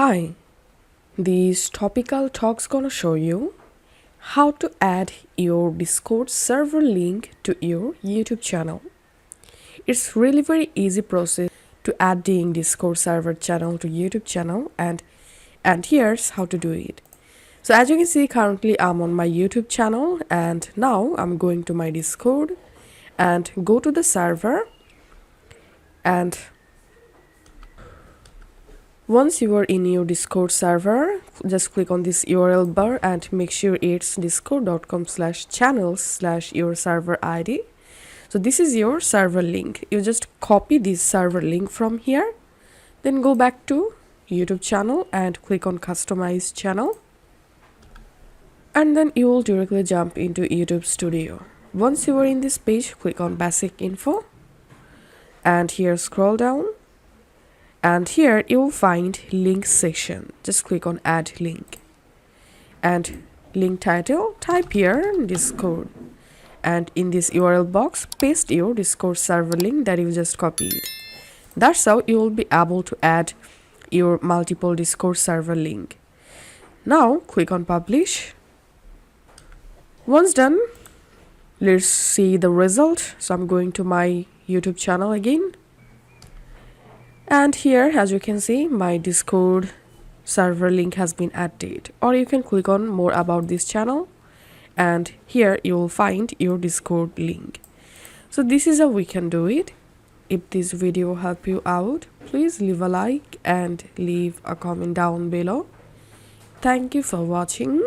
Hi, this topical talk's gonna show you how to add your Discord server link to your YouTube channel. It's really very easy process to adding Discord server channel to YouTube channel and here's how to do it. So as you can see, currently I'm on my YouTube channel and now I'm going to my Discord and go to the server. And once you are in your Discord server, just click on this URL bar and make sure it's discord.com/channels/your server ID. So this is your server link. You just copy this server link from here, then go back to YouTube channel and click on customize channel. And then you will directly jump into YouTube Studio. Once you are in this page, click on basic info and here scroll down. And here you will find link section. Just click on add link and link title, type here Discord, and in this URL box paste your Discord server link that you just copied. That's how you will be able to add your multiple Discord server link. Now click on publish. Once done, let's see the result. So I'm going to my YouTube channel again. And here, as you can see, my Discord server link has been added. Or you can click on more about this channel and here you will find your Discord link. So this is how we can do it. If this video helped you out, please leave a like and leave a comment down below. Thank you for watching.